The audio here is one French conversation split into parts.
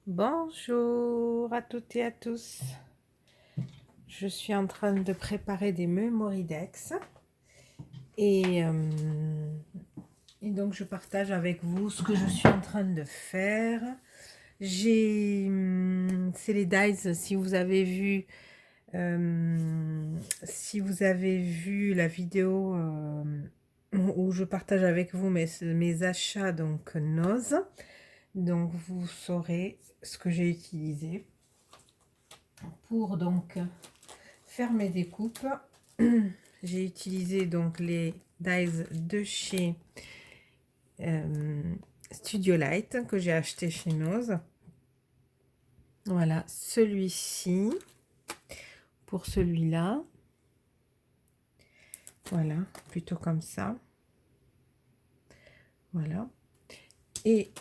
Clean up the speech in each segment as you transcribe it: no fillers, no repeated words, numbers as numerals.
Bonjour à toutes et à tous. Je suis en train de préparer des Memoridex et, euh, et donc je partage avec vous ce que je suis en train de faire. C'est les dies. Si vous avez vu la vidéo où je partage avec vous mes achats donc Noz, donc vous saurez ce que j'ai utilisé pour donc faire mes découpes. J'ai utilisé donc les dies de chez Studio Light que j'ai acheté chez Noz. Voilà, celui-ci pour celui-là. Voilà, plutôt comme ça. Voilà. Et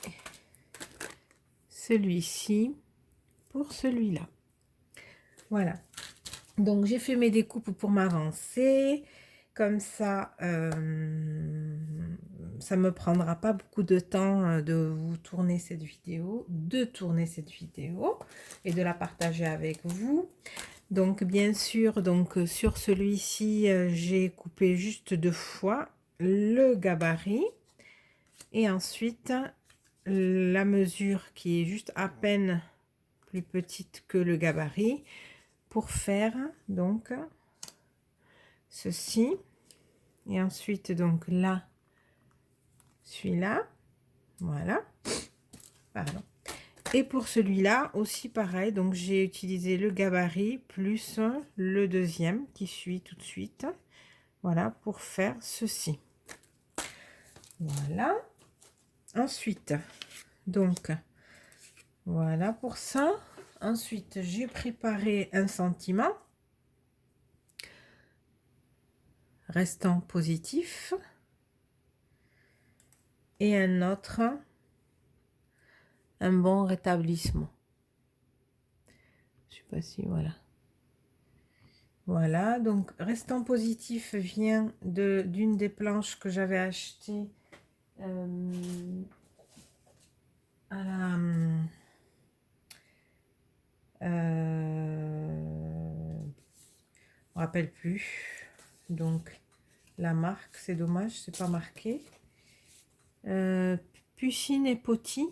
celui-ci pour celui-là. Voilà. Donc j'ai fait mes découpes pour m'avancer. Comme ça, ça me prendra pas beaucoup de temps de vous tourner cette vidéo, et de la partager avec vous. Donc bien sûr, donc sur celui-ci, j'ai coupé juste 2 fois le gabarit et ensuite la mesure qui est juste à peine plus petite que le gabarit pour faire donc ceci. Et ensuite donc là, celui-là, voilà, pardon. Et pour celui-là aussi pareil, donc j'ai utilisé le gabarit plus le deuxième qui suit tout de suite, voilà, pour faire ceci. Voilà. Ensuite, donc voilà pour ça. Ensuite, j'ai préparé un sentiment restant positif et un autre, un bon rétablissement. Je sais pas si voilà. Voilà, donc restant positif vient d'une des planches que j'avais achetées à la je me rappelle plus. Donc la marque, c'est dommage, c'est pas marqué. Pucine et Poti.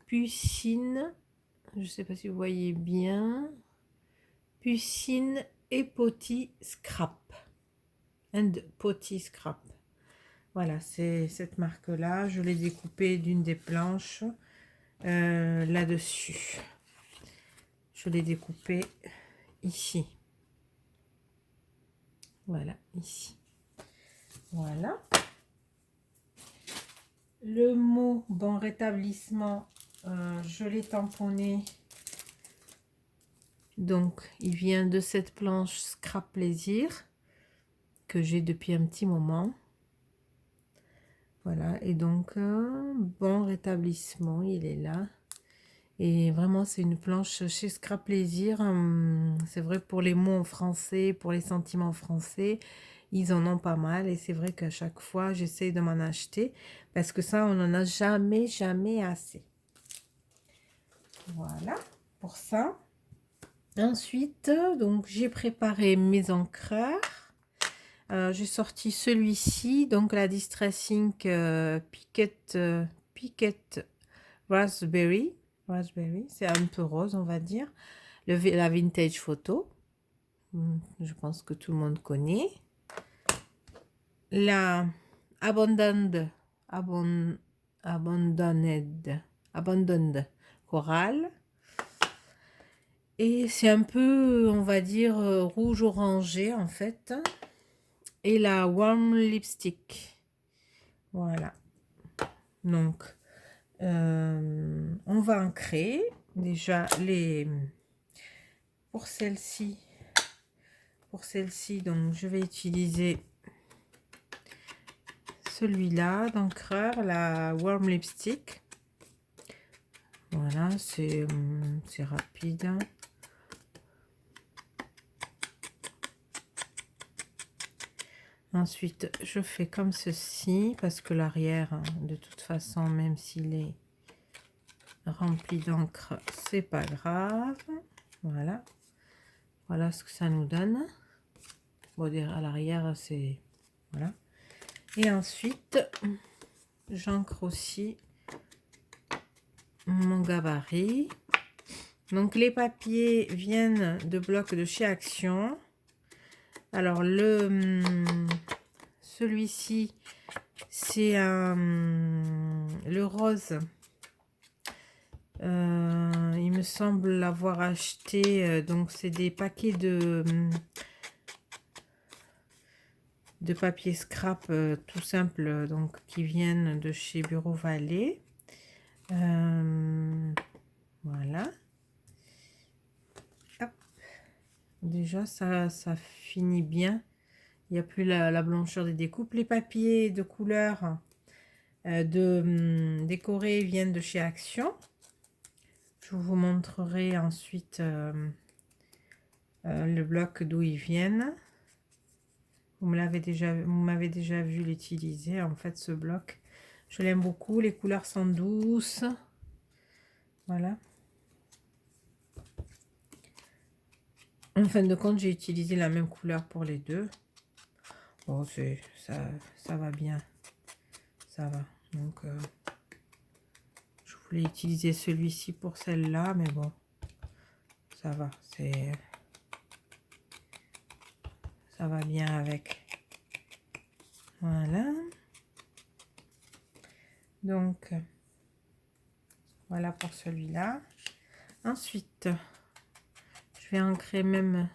Pucine, je sais pas si vous voyez bien. Pucine et Poti Scrap. And Poti Scrap. Voilà, c'est cette marque-là. Je l'ai découpée d'une des planches là-dessus. Je l'ai découpée ici. Voilà, ici. Voilà. Le mot bon rétablissement, je l'ai tamponné. Donc, il vient de cette planche Scrap Plaisir que j'ai depuis un petit moment. Voilà, et donc, bon rétablissement, il est là. Et vraiment, c'est une planche chez Scrap Plaisir. C'est vrai pour les mots en français, pour les sentiments français, ils en ont pas mal. Et c'est vrai qu'à chaque fois, j'essaye de m'en acheter parce que ça, on n'en a jamais, jamais assez. Voilà, pour ça. Ensuite, donc j'ai préparé mes encreurs. J'ai sorti celui-ci, donc la Distress Ink Piquette Raspberry. C'est un peu rose, on va dire. La Vintage Photo. Je pense que tout le monde connaît. La Abandoned Coral. Et c'est un peu, on va dire, rouge orangé en fait. Et la Warm Lipstick. Voilà. Donc, on va en créer. Déjà, pour celle-ci, donc je vais utiliser celui-là d'encreur, la Warm Lipstick. Voilà, c'est rapide. Ensuite, je fais comme ceci, parce que l'arrière, de toute façon, même s'il est rempli d'encre, c'est pas grave. Voilà. Voilà ce que ça nous donne. Bon, à l'arrière, c'est... Voilà. Et ensuite, j'encre aussi mon gabarit. Donc, les papiers viennent de blocs de chez Action. Alors, celui-ci, c'est le rose. Il me semble l'avoir acheté. Donc, c'est des paquets de papier scrap tout simple, donc qui viennent de chez Bureau Vallée. Voilà. Hop. Déjà, ça finit bien. Il n'y a plus la blancheur des découpes. Les papiers de couleur décorés viennent de chez Action. Je vous montrerai ensuite le bloc d'où ils viennent. Vous m'avez déjà vu l'utiliser. En fait, ce bloc, je l'aime beaucoup. Les couleurs sont douces. Voilà. En fin de compte, j'ai utilisé la même couleur pour les deux. Bon, ça va bien. Ça va. Donc, je voulais utiliser celui-ci pour celle-là, mais bon, ça va. Ça va bien avec. Voilà. Donc, voilà pour celui-là. Ensuite, je vais ancrer même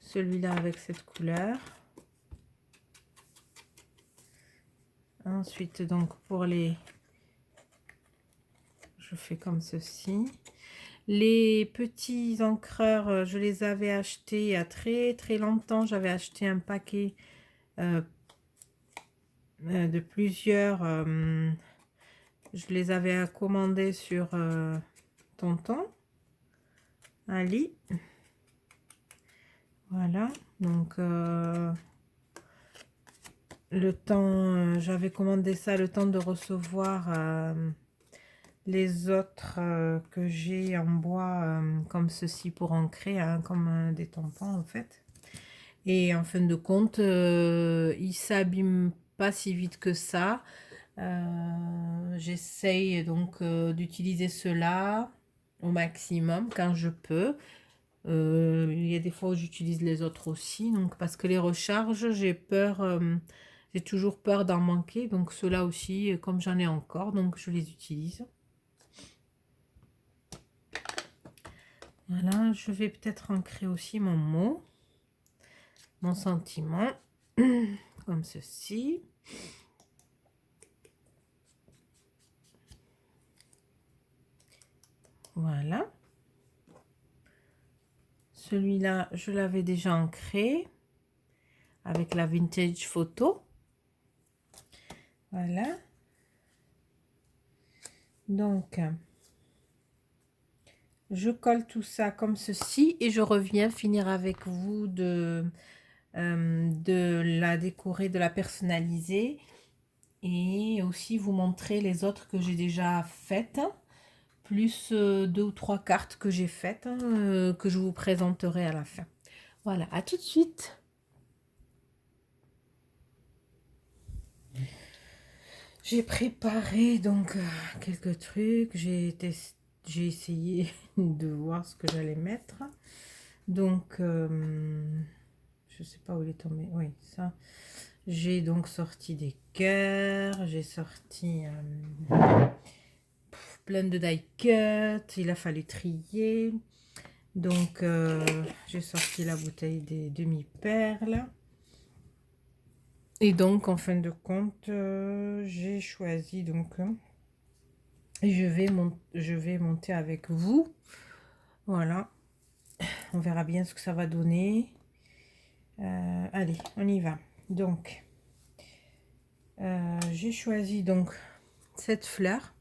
celui-là avec cette couleur. Ensuite, donc, pour les... Je fais comme ceci. Les petits encreurs, je les avais achetés il y a très longtemps. J'avais acheté un paquet de plusieurs. Je les avais commandés sur Tonton Ali. Voilà. Donc, le temps, j'avais commandé ça le temps de recevoir les autres que j'ai en bois comme ceci pour ancrer, hein, comme des tampons en fait. Et en fin de compte, ils s'abîment pas si vite que ça. J'essaye donc d'utiliser cela au maximum quand je peux. Il y a des fois où j'utilise les autres aussi, donc parce que les recharges, j'ai peur, j'ai toujours peur d'en manquer. Donc ceux-là aussi, comme j'en ai encore, donc je les utilise. Voilà, je vais peut-être ancrer aussi mon mot, mon sentiment, comme ceci. Voilà. Celui-là, je l'avais déjà ancré avec la vintage photo. Voilà. Donc, je colle tout ça comme ceci et je reviens finir avec vous de la décorer, de la personnaliser et aussi vous montrer les autres que j'ai déjà faites, plus 2 ou 3 cartes que j'ai faites, que je vous présenterai à la fin. Voilà, à tout de suite. J'ai préparé donc quelques trucs, j'ai essayé de voir ce que j'allais mettre. Donc, je sais pas où il est tombé. Oui, ça. J'ai donc sorti des cœurs, j'ai sorti plein de die cut, il a fallu trier. Donc, j'ai sorti la bouteille des demi-perles. Et donc, en fin de compte, j'ai choisi donc... et je vais monter avec vous. Voilà. On verra bien ce que ça va donner. Allez, on y va. Donc, j'ai choisi donc cette fleur.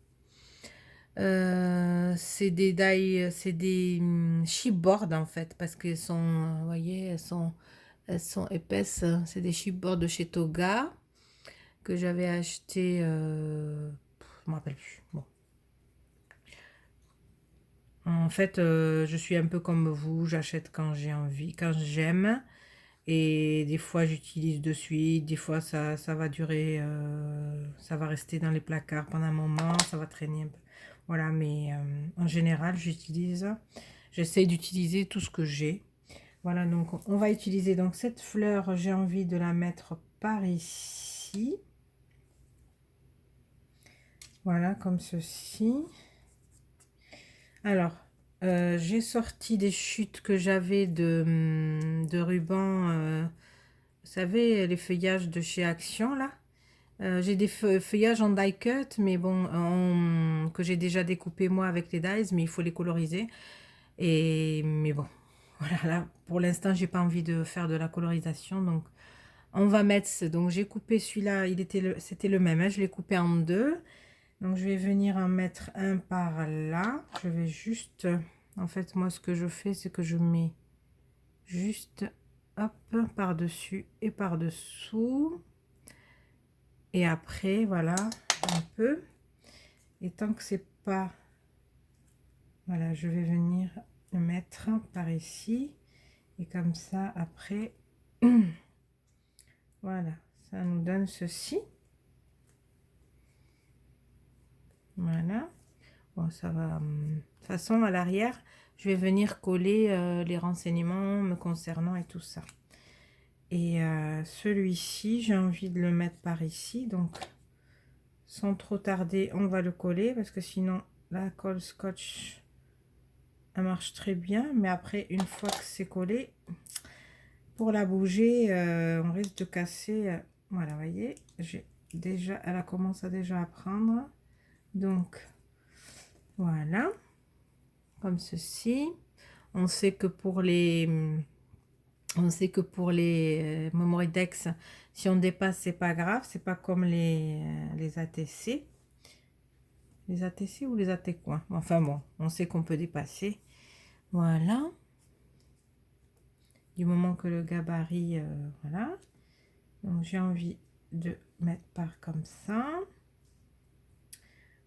C'est des chipboards en fait, parce qu'elles sont, vous voyez, elles sont épaisses. C'est des chipboards de chez Toga que j'avais acheté, je me rappelle plus. Bon. En fait, je suis un peu comme vous, j'achète quand j'ai envie, quand j'aime. Et des fois, j'utilise de suite, des fois, ça va durer, ça va rester dans les placards pendant un moment, ça va traîner un peu. Voilà, mais en général, j'essaie d'utiliser tout ce que j'ai. Voilà, donc on va utiliser donc cette fleur, j'ai envie de la mettre par ici. Voilà, comme ceci. Alors, j'ai sorti des chutes que j'avais de ruban, vous savez, les feuillages de chez Action, là. J'ai des feuillages en die cut, mais bon, que j'ai déjà découpé moi avec les dies, mais il faut les coloriser. Mais bon, voilà, là, pour l'instant, j'ai pas envie de faire de la colorisation, donc on va mettre. Donc j'ai coupé celui-là, c'était le même, hein, je l'ai coupé en deux. Donc je vais venir en mettre un par là. Je vais juste, en fait, moi, ce que je fais, c'est que je mets juste, hop, par-dessus et par-dessous. Et après, voilà, un peu. Et tant que c'est pas... Voilà, je vais venir le mettre par ici. Et comme ça, après, voilà, ça nous donne ceci. Voilà. Bon, ça va... De toute façon, à l'arrière, je vais venir coller les renseignements me concernant et tout ça. Et celui-ci, j'ai envie de le mettre par ici. Donc, sans trop tarder, on va le coller parce que sinon, la colle scotch, elle marche très bien. Mais après, une fois que c'est collé, pour la bouger, on risque de casser. Voilà, vous voyez, j'ai déjà, elle a commencé déjà à prendre. Donc, voilà, comme ceci. On sait que pour les... Memory Dex, si on dépasse, c'est pas grave. C'est pas comme les ATC. Les ATC ou les AT quoi. Enfin bon, on sait qu'on peut dépasser. Voilà. Du moment que le gabarit, voilà. Donc j'ai envie de mettre par comme ça.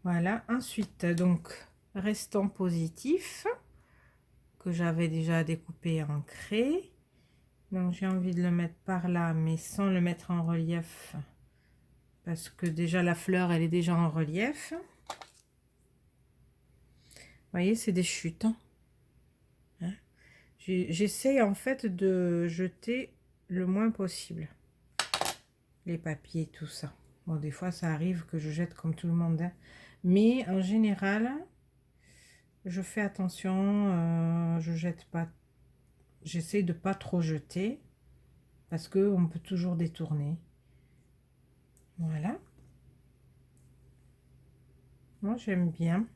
Voilà. Ensuite, donc, restant positif, que j'avais déjà découpé en craie. Donc j'ai envie de le mettre par là, mais sans le mettre en relief. Parce que déjà la fleur, elle est déjà en relief. Vous voyez, c'est des chutes. Hein. J'essaie en fait de jeter le moins possible les papiers, tout ça. Bon, des fois, ça arrive que je jette comme tout le monde. Hein. Mais en général, je fais attention. Je jette pas. J'essaie de pas trop jeter. Parce que on peut toujours détourner. Voilà. Moi, j'aime bien.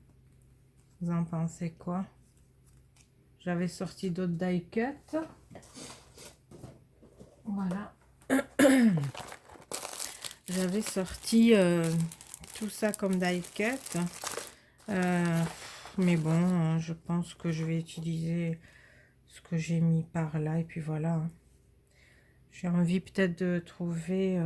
Vous en pensez quoi? J'avais sorti d'autres die cut. Voilà. J'avais sorti tout ça comme die cut. Mais bon, je pense que je vais utiliser ce que j'ai mis par là. Et puis voilà. J'ai envie peut-être de trouver...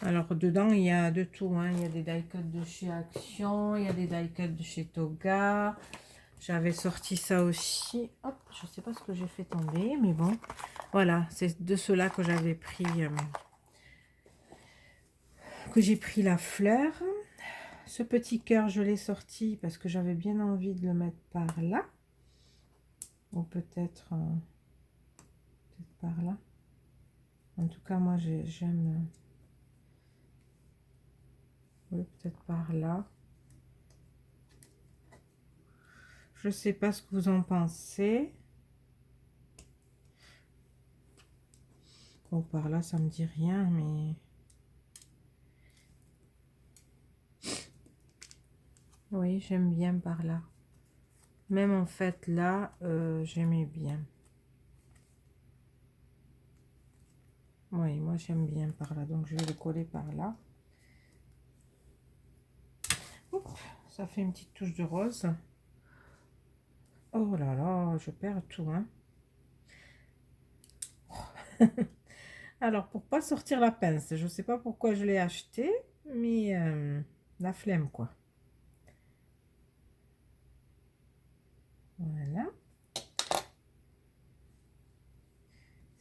alors, dedans, il y a de tout. Hein. Il y a des die cut de chez Action. Il y a des die cut de chez Toga. J'avais sorti ça aussi. Hop, je sais pas ce que j'ai fait tomber, mais bon. Voilà, c'est de cela que j'avais pris... que j'ai pris la fleur. Ce petit cœur, je l'ai sorti parce que j'avais bien envie de le mettre par là. Ou peut-être par là. En tout cas, moi, j'aime... oui, peut-être par là. Je sais pas ce que vous en pensez. Bon, par là, ça me dit rien, mais... oui, j'aime bien par là. Même en fait, là, j'aimais bien. Oui, moi, j'aime bien par là. Donc, je vais le coller par là. Oups, ça fait une petite touche de rose. Oh là là, je perds tout, hein. Alors, pour pas sortir la pince, je sais pas pourquoi je l'ai acheté, mais la flemme, quoi. Voilà.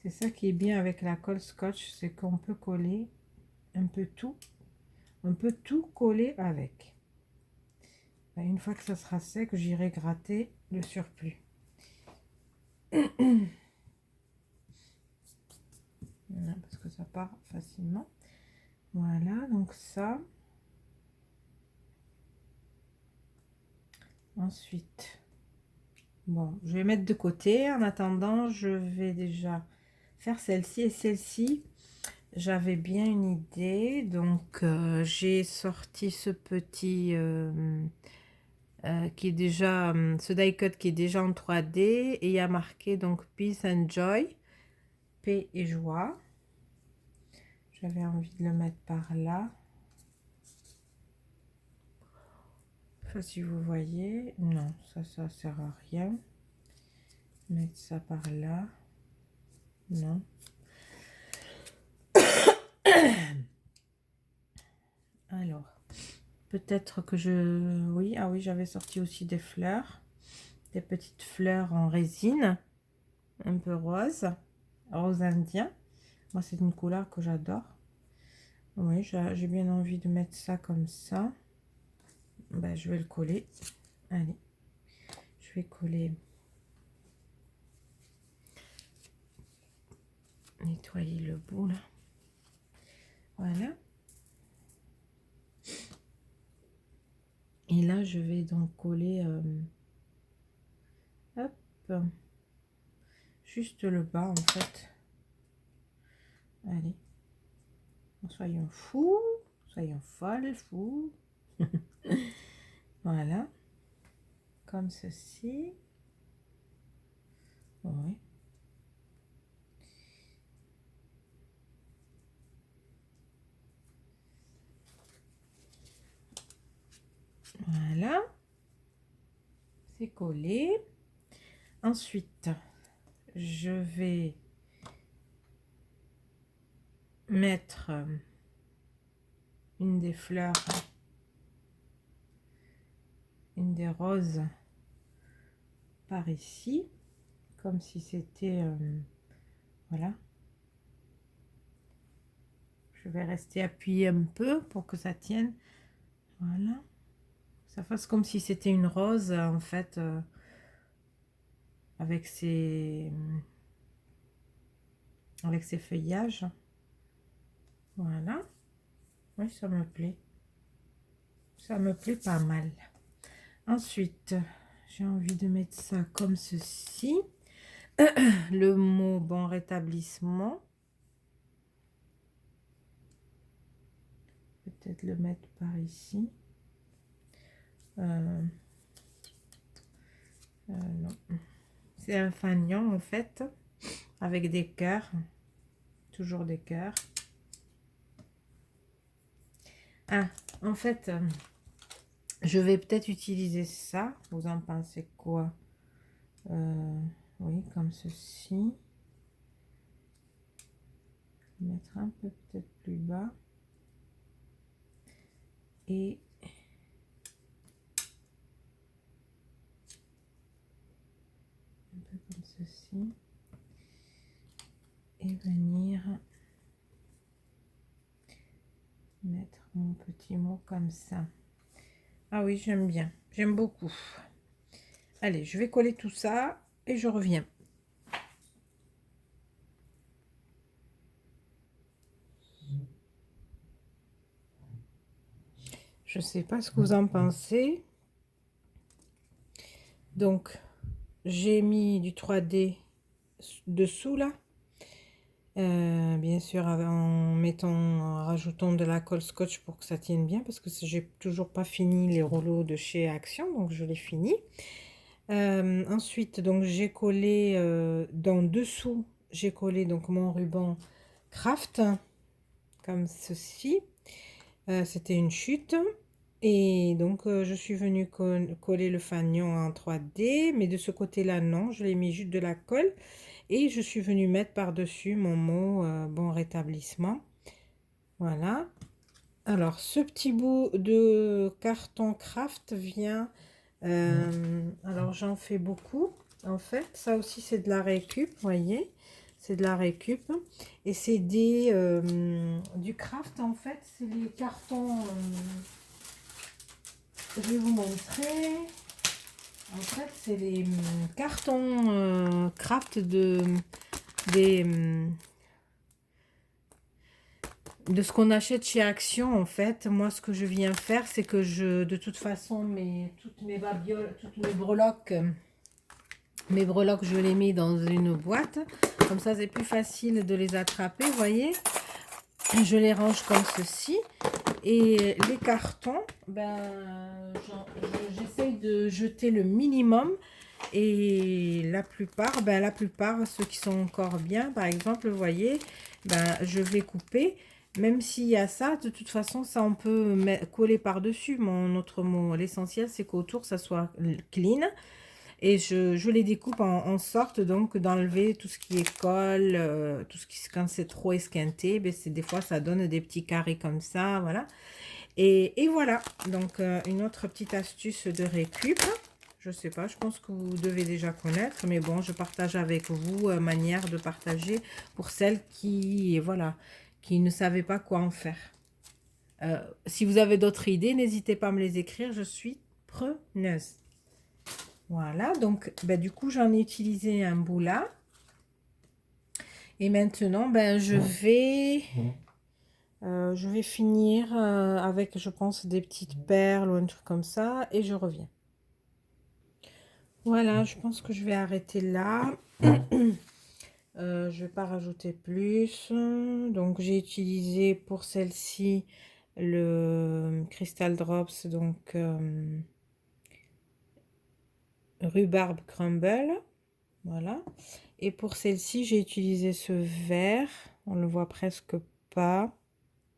C'est ça qui est bien avec la colle scotch, c'est qu'on peut coller un peu tout. On peut tout coller avec. Une fois que ça sera sec, j'irai gratter le surplus. Voilà, parce que ça part facilement. Voilà, donc ça. Ensuite, bon, je vais mettre de côté. En attendant, je vais déjà faire celle-ci et celle-ci. J'avais bien une idée, donc j'ai sorti ce petit qui est déjà, ce die cut qui est déjà en 3D et il y a marqué donc Peace and Joy, paix et joie. J'avais envie de le mettre par là. Enfin, si vous voyez, non, ça sert à rien. Mettre ça par là, non. Alors, peut-être que je... Oui, ah oui, j'avais sorti aussi des fleurs. Des petites fleurs en résine. Un peu rose. Rose indien. Moi, c'est une couleur que j'adore. Oui, j'ai bien envie de mettre ça comme ça. Ben, je vais le coller. Allez. Je vais coller. Nettoyer le bout, là. Voilà. Et là, je vais donc coller... hop. Juste le bas, en fait. Allez. Soyons fous. Soyons folles, fous. Voilà. Comme ceci. Oui. Voilà. C'est collé. Ensuite, je vais mettre une des fleurs, une des roses par ici, comme si c'était... voilà. Je vais rester appuyée un peu pour que ça tienne. Voilà. Ça fasse comme si c'était une rose, en fait, avec ses feuillages. Voilà. Oui, ça me plaît. Ça me plaît pas mal. Ensuite, j'ai envie de mettre ça comme ceci. Le mot bon rétablissement. Peut-être le mettre par ici. Non. C'est un fanion en fait, avec des cœurs. Toujours des cœurs. Ah, en fait, je vais peut-être utiliser ça. Vous en pensez quoi? Oui, comme ceci. Mettre un peu peut-être plus bas. Et un peu comme ceci. Et venir mettre mon petit mot comme ça. Ah oui, j'aime bien. J'aime beaucoup. Allez, je vais coller tout ça et je reviens. Je sais pas ce que vous en pensez. Donc, j'ai mis du 3D dessous là. Bien sûr, en rajoutant de la colle scotch pour que ça tienne bien, parce que j'ai toujours pas fini les rouleaux de chez Action, donc je l'ai fini. Ensuite, donc j'ai collé dans dessous, j'ai collé donc mon ruban craft comme ceci. C'était une chute. Et donc, je suis venue coller le fanion en 3D, mais de ce côté-là, non, je l'ai mis juste de la colle. Et je suis venue mettre par-dessus mon mot bon rétablissement. Voilà. Alors, ce petit bout de carton craft vient Alors j'en fais beaucoup en fait. Ça aussi c'est de la récup, vous voyez. C'est de la récup. Et c'est du craft en fait. C'est les cartons. Je vais vous montrer. En fait c'est les cartons craft des, de ce qu'on achète chez Action en fait. Moi ce que je viens faire c'est que de toute façon toutes mes babioles, toutes mes breloques je les mets dans une boîte. Comme ça c'est plus facile de les attraper, vous voyez. Je les range comme ceci. Et les cartons, j'essaye de jeter le minimum. Et la plupart, ceux qui sont encore bien, par exemple, vous voyez, je vais couper. Même s'il y a ça, de toute façon, ça on peut coller par-dessus. Mon autre mot, l'essentiel, c'est qu'autour, ça soit clean. Et je les découpe en sorte donc d'enlever tout ce qui est colle, tout ce qui, quand c'est trop esquinté, des fois ça donne des petits carrés comme ça, voilà. Et voilà, donc une autre petite astuce de récup. Je sais pas, je pense que vous devez déjà connaître, mais bon, je partage avec vous, manière de partager pour celles qui, voilà, qui ne savaient pas quoi en faire. Si vous avez d'autres idées, n'hésitez pas à me les écrire, je suis preneuse. Voilà, donc du coup, j'en ai utilisé un bout là. Et maintenant, je vais finir avec, je pense, des petites perles ou un truc comme ça. Et je reviens. Voilà, je pense que je vais arrêter là. Je vais pas rajouter plus. Donc, j'ai utilisé pour celle-ci le Crystal Drops, donc rhubarbe crumble. Voilà. Et pour celle-ci, j'ai utilisé ce vert. On le voit presque pas.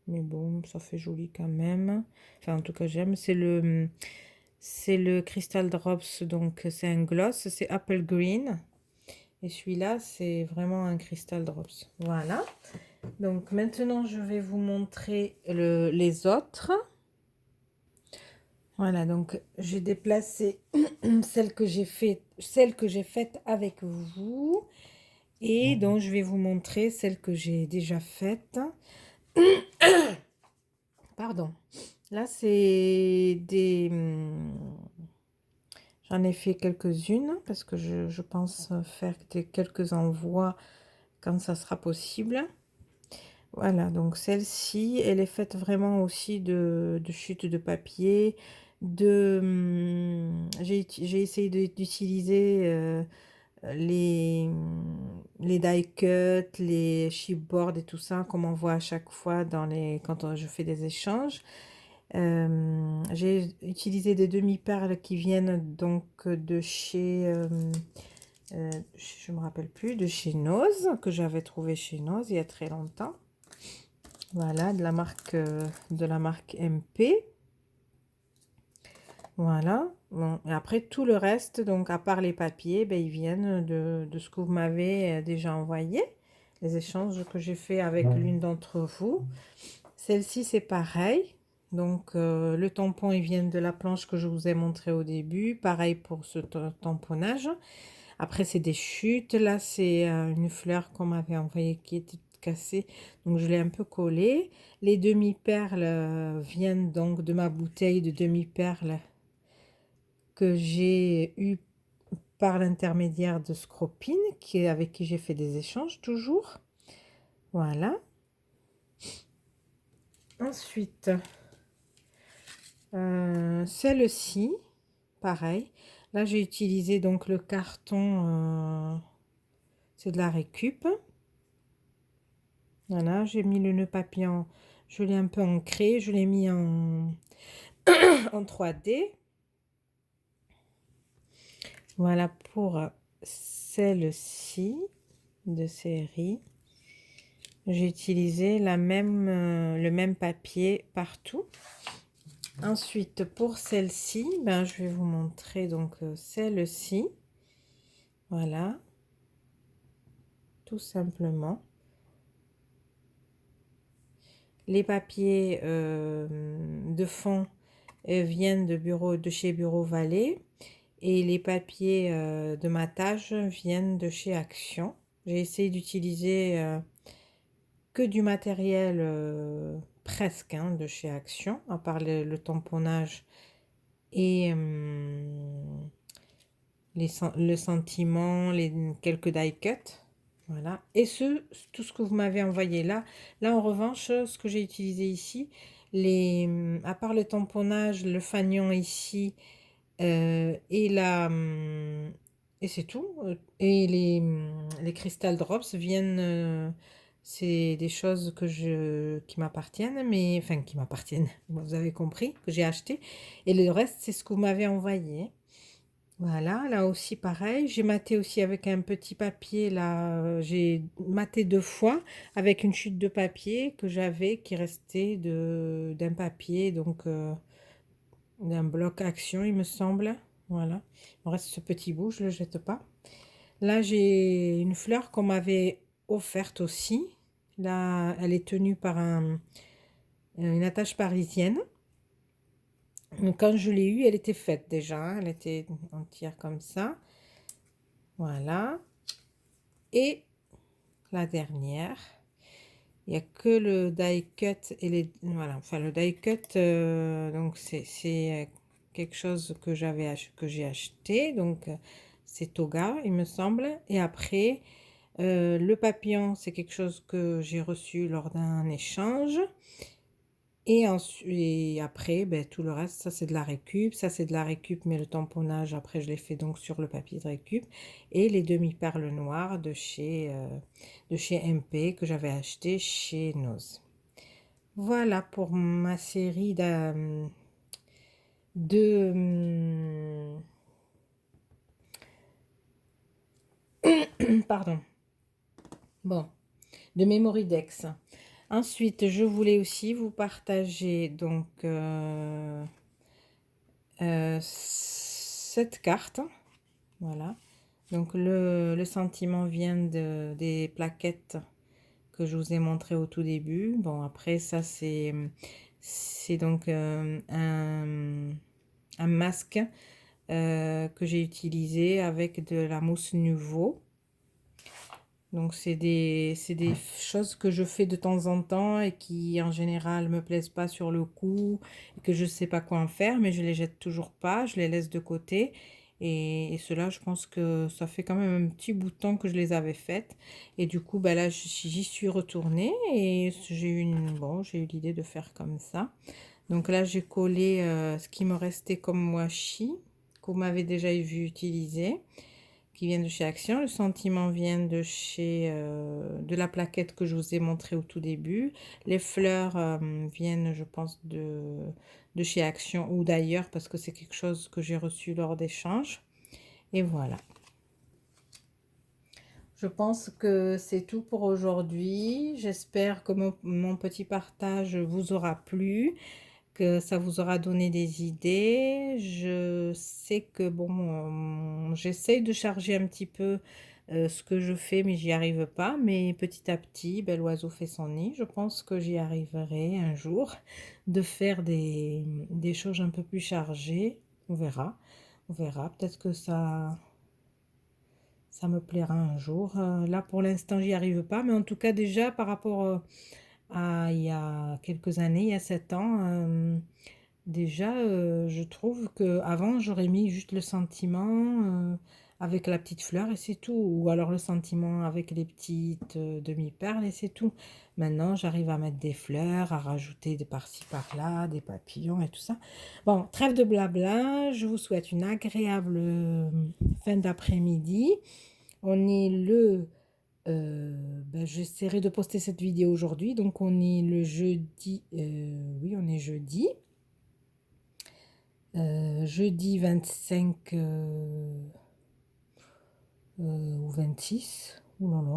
Mais bon, ça fait joli quand même. Enfin, en tout cas, j'aime. C'est le Crystal Drops. Donc, c'est un gloss. C'est Apple Green. Et celui-là, c'est vraiment un Crystal Drops. Voilà. Donc, maintenant, je vais vous montrer les autres. Voilà, donc j'ai déplacé celle que j'ai faite avec vous. Et donc, je vais vous montrer celle que j'ai déjà faite. Pardon. Là, c'est des... J'en ai fait quelques-unes parce que je pense faire quelques envois quand ça sera possible. Voilà, donc celle-ci, elle est faite vraiment aussi de chutes de papier. J'ai essayé d'utiliser les die cut, les chipboard et tout ça, comme on voit à chaque fois quand je fais des échanges. J'ai utilisé des demi-perles qui viennent donc de chez, je me rappelle plus, de chez Noz, que j'avais trouvé chez Noz il y a très longtemps. Voilà, de la marque MP. Voilà. Bon, et après, tout le reste, donc à part les papiers, ils viennent de ce que vous m'avez déjà envoyé. Les échanges que j'ai fait avec l'une d'entre vous. Celle-ci, c'est pareil. Donc, le tampon, il vient de la planche que je vous ai montré au début. Pareil pour ce tamponnage. Après, c'est des chutes. Là, c'est une fleur qu'on m'avait envoyée qui était cassée. Donc, je l'ai un peu collée. Les demi-perles viennent donc de ma bouteille de demi-perles que j'ai eu par l'intermédiaire de Scropine, avec qui j'ai fait des échanges toujours. Voilà. Ensuite, celle-ci, pareil. Là, j'ai utilisé donc le carton, c'est de la récup. Voilà, j'ai mis le nœud papillon, je l'ai un peu ancré, je l'ai mis en 3D. Voilà pour celle-ci de série. J'ai utilisé le même papier partout. Ensuite, pour celle-ci, je vais vous montrer donc celle-ci. Voilà, tout simplement. Les papiers de fond, viennent de chez Bureau Vallée et les papiers de matage viennent de chez Action. J'ai essayé d'utiliser que du matériel presque hein, de chez Action, à part le tamponnage et le sentiment, quelques die cuts. Voilà. Et tout ce que vous m'avez envoyé là. Là, en revanche, ce que j'ai utilisé ici, à part le tamponnage, le fanion ici, et et c'est tout. Et les Crystal Drops viennent... c'est des choses qui m'appartiennent, mais... Enfin, qui m'appartiennent, vous avez compris, que j'ai acheté. Et le reste, c'est ce que vous m'avez envoyé. Voilà, là aussi pareil, j'ai maté aussi avec un petit papier, là, j'ai maté 2 fois avec une chute de papier que j'avais qui restait d'un papier, donc d'un bloc action il me semble, voilà, il me reste ce petit bout, je le jette pas. Là j'ai une fleur qu'on m'avait offerte aussi, là elle est tenue par une attache parisienne. Donc, quand je l'ai eue, elle était faite déjà, hein, elle était entière comme ça. Voilà. Et la dernière, il n'y a que le die cut et voilà, enfin le die cut, donc c'est quelque chose que j'ai acheté, donc c'est Toga, il me semble. Et après, le papillon, c'est quelque chose que j'ai reçu lors d'un échange. Et après, ben, tout le reste, ça c'est de la récup. Ça c'est de la récup, mais le tamponnage, après je l'ai fait donc sur le papier de récup. Et les demi-perles noires de chez MP que j'avais acheté chez Noz. Voilà pour ma série de pardon. Bon, de Memory Dex. Ensuite, je voulais aussi vous partager donc cette carte. Voilà. Donc le sentiment vient des plaquettes que je vous ai montré au tout début. Bon, après ça c'est donc un masque que j'ai utilisé avec de la mousse Nuvo. Donc c'est des choses que je fais de temps en temps et qui en général me plaisent pas sur le coup et que je sais pas quoi en faire, mais je les jette toujours pas, je les laisse de côté. Et cela, je pense que ça fait quand même un petit bout de temps que je les avais faites. Et du coup, bah là, j'y suis retournée et j'ai eu l'idée de faire comme ça. Donc là, j'ai collé ce qui me restait comme washi, que vous m'avez déjà vu utiliser, qui vient de chez Action. Le sentiment vient de la plaquette que je vous ai montré au tout début. Les fleurs viennent, je pense, de chez Action ou d'ailleurs, parce que c'est quelque chose que j'ai reçu lors d'échanges. Et voilà. Je pense que c'est tout pour aujourd'hui. J'espère que mon petit partage vous aura plu, que ça vous aura donné des idées. Je sais que bon, j'essaye de charger un petit peu ce que je fais, mais j'y arrive pas. Mais petit à petit, ben, l'oiseau fait son nid. Je pense que j'y arriverai un jour de faire des choses un peu plus chargées. On verra. On verra. Peut-être que ça me plaira un jour. Là, pour l'instant, j'y arrive pas. Mais en tout cas, déjà, par rapport à il y a quelques années, il y a 7 ans, déjà, je trouve que avant j'aurais mis juste le sentiment avec la petite fleur et c'est tout. Ou alors le sentiment avec les petites demi-perles et c'est tout. Maintenant, j'arrive à mettre des fleurs, à rajouter des par-ci par-là, des papillons et tout ça. Bon, trêve de blabla. Je vous souhaite une agréable fin d'après-midi. On est j'essaierai de poster cette vidéo aujourd'hui. Donc, on est le jeudi. Oui, on est jeudi. Jeudi 25 ou 26. Ouh là là.